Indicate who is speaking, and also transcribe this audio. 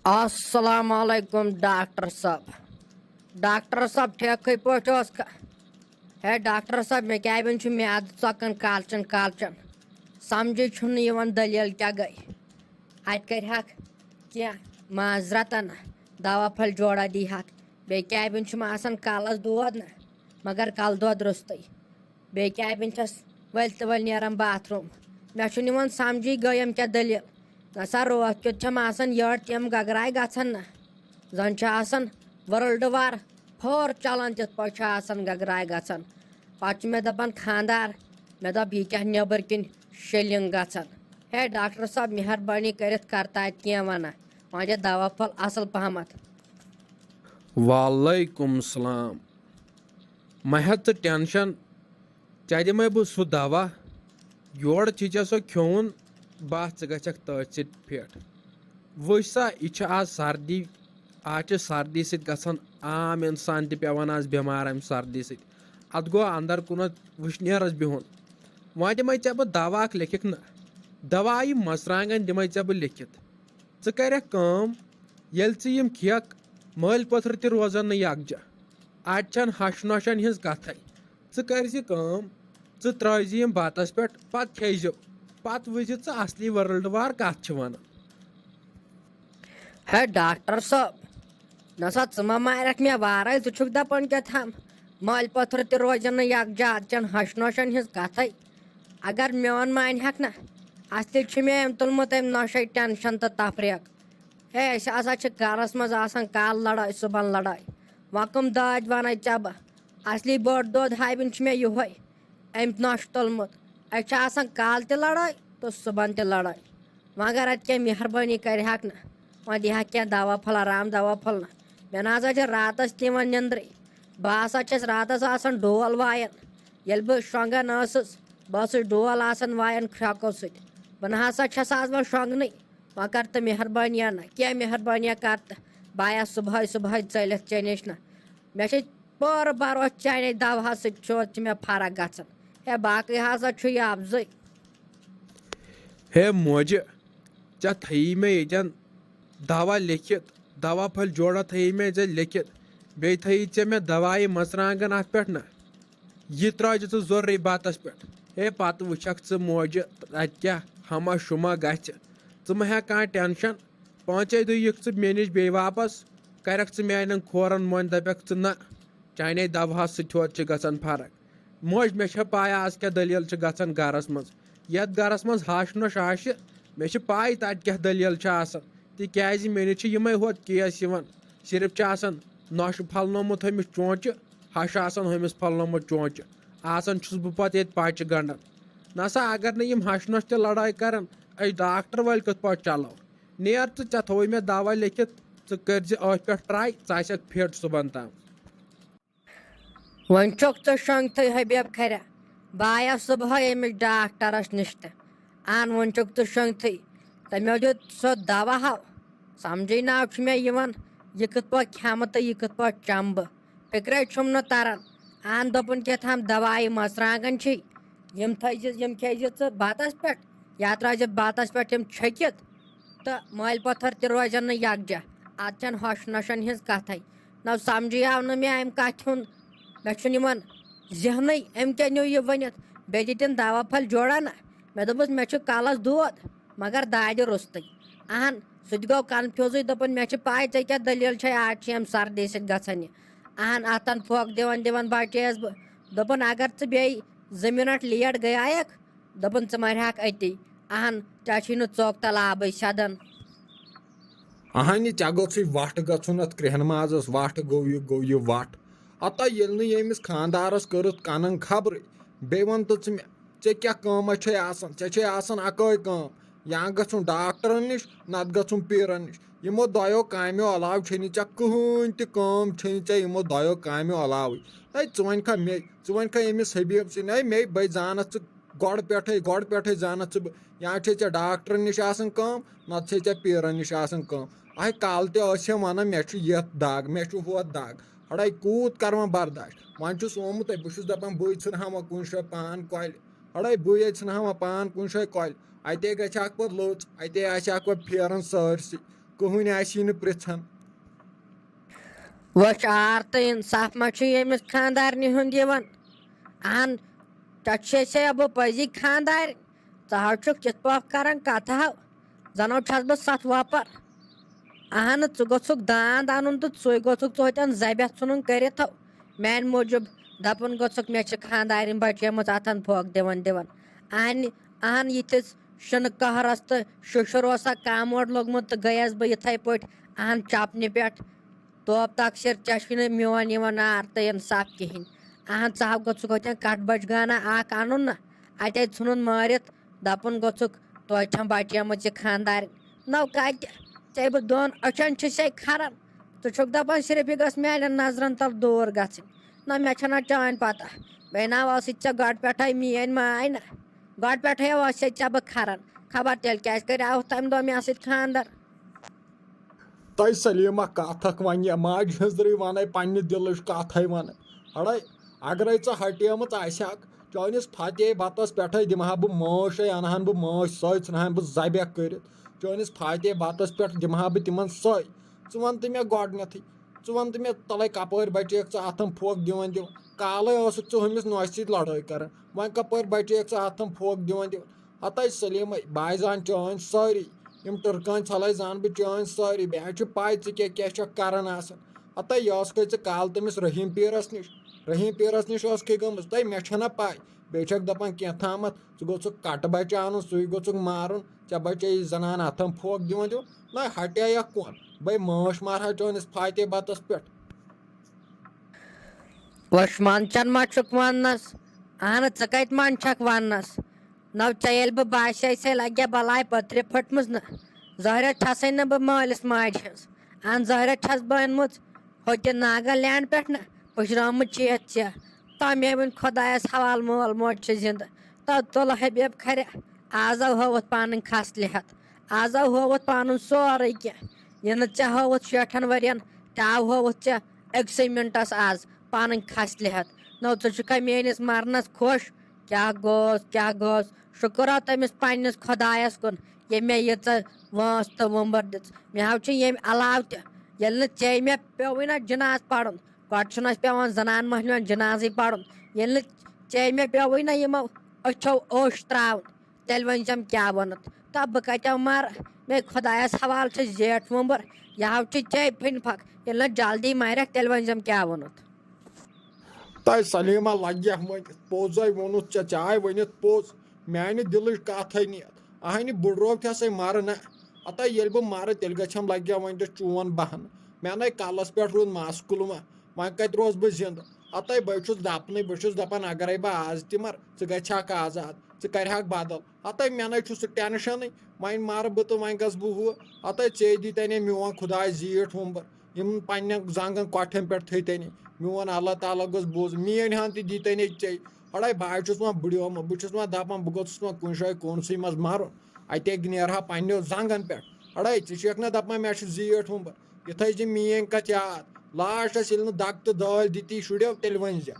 Speaker 1: السلام علیکم ڈاکٹر صٲب ٹھیکھٕے پٲٹھۍ اوس ہے ڈاکٹر صٲب مےٚ کیٛابِن چھُ میادٕ ژۄکان کالچن سمجھے چھُنہٕ یِوان دٔلیٖل کیٛاہ گٔے اَتہِ کَرِہَکھ کینٛہہ معذرتن دوا پھٔلۍ جوڑا دیٖہَکھ بیٚیہِ کیٛابِن چھُم آسان کَلَس دود نہ مگر کَلہٕ دود روٚستٕے بیٚیہِ کیٛابِن چھَس ؤلۍ تہٕ ؤلۍ نیران باتھروٗم مےٚ چھُنہٕ یِوان سمجھی گٔیَم کیٛاہ دٔلیٖل نہ سا راتھ کیُتھ چھَم آسان یٔڈ تِم گگراے گژھان نہ زَن چھِ آسان ؤرٕلڈٕ وار پھٲر چلان تِتھ پٲٹھۍ چھِ آسان گگراے گژھان پَتہٕ چھُ مےٚ دَپان خانٛدار مےٚ دوٚپ یہِ کیٛاہ نیٚبٕرۍ کِنۍ شیلِنٛگ گژھان ہے ڈاکٹر صٲب مہربٲنی کٔرِتھ کر تہٕ کینٛہہ وَنہ وۄنۍ دِ دوا پھوٚل اَصٕل پہمتھ.
Speaker 2: وعلیکم السلام مہ ہےٚ ژٕ ٹٮ۪نشن ژےٚ دِمے بہٕ سُہ دوا یورٕ چھِ ژےٚ سۄ کھیوٚوُن بہہ ژٕ گژھکھ تٔتھۍ سۭتۍ فِٹ وٕچھ سا یہِ چھِ آز سردی آز چھِ سردی سۭتۍ گژھان عام اِنسان تہِ پیٚوان آز بٮ۪مار اَمہِ سردی سۭتۍ اَتھ گوٚو اَندر کُنتھ وٕشنیرس بِہُن وۄنۍ دِمے ژےٚ بہٕ دوا اکھ لیکھِکھ نہ دوا یہِ مرژٕوانٛگن دِمے ژےٚ بہٕ لیکھِتھ ژٕ کَرکھ کٲم ییٚلہِ ژٕ یِم کھٮ۪کھ مٲلۍ پٔتھٕر تہِ روزان نہٕ یکجا اَتہِ چھنہٕ ہش نۄشن ہِنٛز کتھے ژٕ کٔرزِ کٲم ژٕ ترٲیزِ یِم بتس پٮ۪ٹھ پتہٕ کھیزِ پتہٕ وٕچھِ ژٕ اصلی ورلڈ وار کتھ چھِ ونان.
Speaker 1: ہے ڈاکٹر صٲب نہ سا ژٕ ما مارکھ مےٚ وارے ژٕ چھُکھ دپان کیٛاہ تھام مٲلۍ پٔتھٕر تہِ روزن نہٕ یکجا اتہِ چھنہٕ ہش نۄشن ہِنٛز کتھے اگر میون مانہَکھ نہ اصلی چھُ مےٚ أمۍ تُلمُت أمۍ نۄشے ٹٮ۪نشن تہٕ تفریٖک ہے أسۍ ہسا چھِ گرس منٛز آسان کالہٕ لڑٲے صبحن لڑٲے وۄنۍ کٕم دٲدۍ ونے ژےٚ بہٕ اصلی بٔڑ دۄد ہاوِنۍ چھُ مےٚ یِہوے أمۍ نۄشہِ تُلمُت أسۍ چھِ آسان کالہٕ تہِ لڑٲے تہٕ صبحن تہِ لڑٲے وۄنۍ اگر اتہِ کینٛہہ مہربٲنی کرِہَکھ نہ وۄنۍ دِہَکھ کینٛہہ دوا پھٔل آرام دوا پھٔل نہ مےٚ نہ ہسا چھِ راتس تہِ یِوان نیندرٕے بہٕ ہسا چھَس راتس آسان ڈول وایان ییٚلہِ بہٕ شۄنٛگان ٲسٕس بہٕ ٲسٕس ڈول آسان وایان کھرٛۄکو سۭتۍ بہٕ نہ ہسا چھَس آز وۄنۍ شۄنٛگنٕے وۄنۍ کر تہٕ مہربٲنیہ نہ کینٛہہ مہربٲنیہ کر تہٕ بہٕ آیس صبحٲے ژٔلِتھ ژےٚ نِش نہ مےٚ چھِ پوٗرٕ بروسہٕ چانے دوا سۭتۍ چھِ مےٚ فرق گژھان ہے باقٕے ہسا چھُ یہِ افضٕے.
Speaker 2: ہے موجہِ ژےٚ تھایی مےٚ ییٚتٮ۪ن دوا لیکھِتھ دوا پھٔلۍ جوڑا تھایی مےٚ ژےٚ لیکھِتھ بیٚیہِ تھایی ژےٚ مےٚ دوا یہِ مرژٕوانٛگن اتھ پٮ۪ٹھ نہ یہِ ترٲیزِ ژٕ ضروٗری بتس پٮ۪ٹھ ہے پتہٕ وٕچھکھ ژٕ موجہِ اتہِ کیٛاہ ہما شُما گژھِ ژٕ مہ ہےٚ کانٛہہ ٹٮ۪نشن پانٛژے دۄہ یِکھ ژٕ مےٚ نِش بیٚیہِ واپس کرکھ ژٕ میانٮ۪ن کھورن مۄنۍ دپکھ ژٕ نہ چانے دوہس سۭتۍ ہوت چھِ گژھان فرق موج مےٚ چھےٚ پاے آز کیٛاہ دٔلیٖل چھِ گژھان گرس منٛز یتھ گرس منٛز ہش نۄش آسہِ مےٚ چھِ پاے تتہِ کیٛاہ دٔلیٖل چھِ آسان تِکیٛازِ مےٚ نِش چھِ یِمے ہوت کیس یِوان صرف چھِ آسان نۄشہِ پھلنومُت ہُمِس چونچہِ ہش آسان ہُمِس پھلنومُت چونچہِ آسان چھُس بہٕ پتہٕ ییٚتہِ پچہِ گنڈان نہ سا اگر نہٕ یِم ہش نۄش تہِ لڑٲے کران أسۍ ڈاکٹر وٲلۍ کِتھ پٲٹھۍ چلو نیر ژٕ ژےٚ تھوٚوُے مےٚ دوا لیکھِتھ ژٕ کٔرزِ أتھۍ پٮ۪ٹھ ٹراے ژٕ آسکھ فِٹ صبحن تام.
Speaker 1: وۄنۍ چھُکھ ژٕ شۄنٛگتھٕے حبیب کھریا بہٕ آیس صبحٲے أمِس ڈاکٹرس نِش تہٕ اہن وۄنۍ چھُکھ ژٕ شۄنٛگتھٕے تٔمۍ دیُت سُہ دوا ہو سمجھے ناو چھُ مےٚ یِوان یہِ کِتھ پٲٹھۍ کھٮ۪مہٕ تہٕ یہِ کِتھ پٲٹھۍ چمہٕ بہٕ فِکرے چھُم نہٕ تران اہن دوٚپُن کیٛاہ تھام دوا یہِ مرژٕوانٛگن چھی یِم تھٲیزِ یِم کھیزِ ژٕ بتس پٮ۪ٹھ یا ترٲیزِ بتس پٮ۪ٹھ یِم چھٔکِتھ تہٕ مٲلۍ پٔتھٕر تہِ روزن نہٕ یکجا اتھ چھنہٕ ہۄش نۄشن ہِنٛز کتھے نہ سمجھی آو نہٕ مےٚ امہِ کتھِ ہُنٛد مےٚ چھُنہٕ یِوان ذہنٕے أمۍ کیٛاہ نیوٗ یہِ ؤنِتھ بیٚیہِ دِتِن دوا پھٔلۍ جوڑا نہ مےٚ دوٚپُس مےٚ چھُ کلس دود مگر دادِ روٚستٕے اہن سُہ تہِ گوٚو کنفیوٗزٕے دوٚپُن مےٚ چھِ پاے ژےٚ کیٛاہ دٔلیٖل چھے آز چھِ ییٚمہِ سردی سۭتۍ گژھان یہِ اہن اتھن پھوٚکھ دِوان دِوان بچییس بہٕ دوٚپُن اگر ژٕ بیٚیہِ 2 مِنٹ لیٹ گٔیایکھ دوٚپُن ژٕ مرہَکھ أتی اہن ژےٚ چھی نہٕ ژوٚک تل آبٕے سیٚدان.
Speaker 3: اہنہِ ژےٚ گوٚژھُے وٹھ گژھُن اتھ کرٛٮ۪ہن مازس وٹھ گوٚو یہِ وٹھ ہتا ییٚلہِ نہٕ ییٚمِس خانٛدارس کٔرٕتھ کَنن خبرٕے بیٚیہِ وَن تہٕ ژٕ مےٚ ژےٚ کیٛاہ کٲمہ چھے آسان ژےٚ چھے آسان اَکٲے کٲم یا گژھُن ڈاکٹرن نِش نتہٕ گژھُن پیٖرن نِش یِمو دۄیو کامیو علاوٕ چھے نہٕ ژےٚ کٕہٕنۍ تہِ کٲم چھے نہٕ ژےٚ یِمو دۄیو کامیو علاوٕے ہے ژٕ وَنکھا أمِس حبیب سٕنٛدۍ ہے مے بٔے زانتھ ژٕ گۄڈٕ پٮ۪ٹھے زانتھ ژٕ بہٕ یا چھے ژےٚ ڈاکٹرن نِش آسان کٲم نتہٕ چھے ژےٚ پیٖرن نِش آسان کٲم اہے کالہٕ تہِ ٲسۍ ہم ونان مےٚ چھُ یتھ دگ مےٚ چھُ ہُتھ دگ ہڑے کوٗت کر وۄنۍ برداش وۄنۍ چھُس آمُت بہٕ چھُس دپان بٕے ژھٕنہٕ ہا وۄنۍ کُنہِ جایہِ پان کۄلہِ ہڑے بٕے ژھٕنہٕ ہا وۄنۍ پان کُنہِ جایہِ کۄلہِ اتے گژھِ ہاکھ پتہٕ لٔژ اتے آسہِ ہاکھ پتہٕ پھیران سٲرسٕے کٕہٕنۍ آسی نہٕ پرٛژھان.
Speaker 1: وٕچھ آر تہٕ اِنصاف ما چھُ ییٚمِس خانٛدارنہِ ہُنٛد یِوان. اہن ژےٚ چھے بہٕ پٔزی خانٛدارِ ژٕ حظ چھُکھ تِتھ پٲٹھۍ کران کتھٕ ہو زنو چھس بہٕ ستھ وۄپر. اہن ژٕ گوٚژھُکھ داند انُن تہٕ ژُے گوٚژھُکھ توتٮ۪ن زبیٚتھ ژھٕنُن کٔرِتھ ہو میانہِ موٗجوٗب دپُن گوٚژھُکھ مےٚ چھِ خانٛدارِنۍ بچیمٕژ اتھن پھوٚکھ دِوان اہن یِتھِس شِنہٕ قہرس تہٕ شُشُر اوسا کاموڈ لوٚگمُت تہٕ گٔیس بہٕ یِتھٕے پٲٹھۍ اہن چپنہِ پٮ۪ٹھ توپ تقسیٖر ژےٚ چھُے نہٕ میون یِوان آر تہٕ اِنصاف کِہینۍ. اہن ژٕ ہا گوٚژھُکھ ہوٚتٮ۪ن کٹھ بچ گانا اکھ انُن نہ اتے ژھٕنُن مٲرِتھ دپُن گوٚژھُکھ توتہِ چھم بچیمٕژ یہِ خانٛدارِنۍ. نو کتہِ ژےٚ بہٕ دۄن أچھن چھُسے کھران ژٕ چھُکھ دپان صرف یہِ گٔژھ میانٮ۪ن نظرن تل دوٗر گژھٕنۍ. نہ مےٚ چھنہ چٲنۍ پتہ بیٚیہِ نہ ٲسٕے ژےٚ گۄڈٕ پٮ۪ٹھے میٲنۍ ماے نہ گۄڈٕ پٮ۪ٹھے ٲسے ژےٚ بہٕ کھران خبر تیٚلہِ کیازِ کریاوُتھ تمہِ دۄہ مےٚ سۭتۍ خانٛدر.
Speaker 3: تۄہہِ سلیٖما کتھ اکھ ونہِ ماجہِ ہٕنٛزرٕے ونَے پننہِ دِلٕچ کتھے ونَے. اڑے اگرے ژٕ ہٹیمٕژ آسہَکھ چٲنِس فتے بتس پٮ۪ٹھے دِمہا بہٕ مٲشے انہن بہٕ مٲش سۄے ژھٕنہن بہٕ ذبح کٔرِتھ. چٲنِس فتے بتس پٮ۪ٹھ دِمہا بہٕ تِمن سۄے. ژٕ ون تہٕ مےٚ گۄڈنیتھٕے ژٕ ون تہٕ مےٚ تلے کپٲرۍ بچیکھ ژٕ اتھن پھوٚکھ دِوان کالے ٲسٕکھ ژٕ ہُمِس نۄشہِ سۭتۍ لڑٲے کران وۄنۍ کپٲرۍ بچیکھ ژٕ اتھن پھوٚکھ دِوان ہتے سلیٖمے بہٕ زان چٲنۍ سٲری یِم ٹٕرکٲنۍ ژھۄلے زان بہٕ چٲنۍ سٲری بیٚیہِ حظ چھِ پاے ژٕ کیٛاہ چھکھ کران آسان. ہتے یہِ ٲسکھے ژٕ کالہٕ تٔمِس رحیٖم پیٖرس نِش ٲسکھے گٔمٕژ تۄہہِ مےٚ چھنہ پاے بیٚیہِ چھکھ دپان کینٛہہ تامتھ ژٕ گوٚژھُکھ کٹہٕ بچہِ انُن سُے گوٚژھُکھ مارُن ژےٚ بچے زنان اتھن پھوٚکھ دِوان نہ ہٹییکھ کۄن بے مٲش مارہا چٲنِس فتے بتس پٮ۪ٹھ.
Speaker 1: وٕچھ منٛدچھان ما چھُکھ وننس اہن ژٕ کتہِ منٛدچھکھ وننس. نو ژےٚ ییٚلہِ بہٕ باسے لگیا بلاے پٔترِ پھٔٹمٕژ نہ ظٲہرت چھسے نہٕ بہٕ مٲلِس ماجہِ ہٕنٛز اہن ظٲہرت چھس بہٕ أنمٕژ ہوٚتہِ ناگالینڈ پٮ۪ٹھ نہ پُشرٲمٕژ چھِ یتھ ژےٚ تا مے وٕنۍ خۄدایس حوالہٕ مول موج چھِ زندٕ تا تُلہٕ حبیب کھرِ آزو ہووُتھ پنٕنۍ خصلِحت آزو ہووُتھ پنُن سورُے کینٛہہ یہِ نہٕ ژےٚ ہووُتھ 60 ؤرین تہِ آو ہووُتھ ژےٚ أکسٕے مِنٹس آز پنٕنۍ خصلِحت. نو ژٕ چھُکھا میٲنِس مرنس خۄش کیٛاہ گوٚژھ شُکر تٔمِس پننِس خۄدایس کُن ییٚمۍ مےٚ ییٖژاہ وٲنس تہٕ وُمبر دِژ. مےٚ حظ چھُ ییٚمہِ علاوٕ تہِ ییٚلہِ نہٕ ژےٚ مےٚ پیوٚوُے نہ جِناز پرُن گۄڈٕ چھُنہٕ اَسہِ پیٚوان زنان مٔہنِوٮ۪ن جِنازٕے پرُن ییٚلہِ نہٕ ژےٚ مےٚ پیوٚوُے نہ یِمو أچھو اوٚش تراوُن تیٚلہِ ؤنزٮ۪م کیٛاہ ووٚنُتھ تا بہٕ کتٮ۪و مرٕ مے خۄدایس حوالہٕ چھِ زیٹھ وُمبر یہِ حظ چھِ ژےٚ پھِنۍ پھکھ ییٚلہِ نہٕ جلدی مرٮ۪کھ تیٚلہِ ؤنزٮ۪م کیٛاہ ووٚنُتھ.
Speaker 3: تۄہہِ سلیٖما لگیکھ ؤنِتھ پوٚزے ووٚنُتھ ژےٚ آے ؤنِتھ پوٚز میانہِ دِلٕچ کتھے نِتھ اہنہِ بٕڈرٲو تھسے مرٕ نہ ہتے ییٚلہِ بہٕ مرٕ تیٚلہِ گژھٮ۪م لگیا ؤنِتھ چون بہانہٕ مےٚ نَے کلس پٮ۪ٹھ روٗد مس کُلوا وۄنۍ کتہِ روزٕ بہٕ زنٛدٕ. ہتے بہٕ چھُس دپان اگرے بہٕ آز تہِ مر ژٕ گژھکھ آزاد ژٕ کرہکھ بدل ہتے مےٚ نَے چھُ سُہ ٹینشنٕے وۄنۍ مرٕ بہٕ تہٕ وۄنۍ گژھٕ بہٕ ہتے ژےٚ دِتنے میون خۄداے زیٖٹھ وُمبر یِم پننٮ۪ن زنٛگن کۄٹھٮ۪ن پٮ۪ٹھ تھٲیتنے میون اللہ تعالیٰ گوٚژھ بوزُن میٲنۍ ہن تہِ دِتنے ژےٚ اڑے بہٕ چھُس وۄنۍ بٕڈیومُت بہٕ چھُس وۄنۍ دپان بہٕ گوٚژھُس وۄنۍ کُنہِ جایہِ کوٗنسٕے منٛز مرُن اتے نیرہا پننٮ۪و زنٛگن پٮ۪ٹھ. اڑے ژٕ چھکھ نہ دپان مےٚ چھُ زیٖٹھ وُمبر یہِ تھٲیزِ میٲنۍ کتھ یاد لاسٹس ییٚلہِ نہٕ دگ تہٕ دٲلۍ دِتی شُرٮ۪و تیٚلہِ ؤنزِ.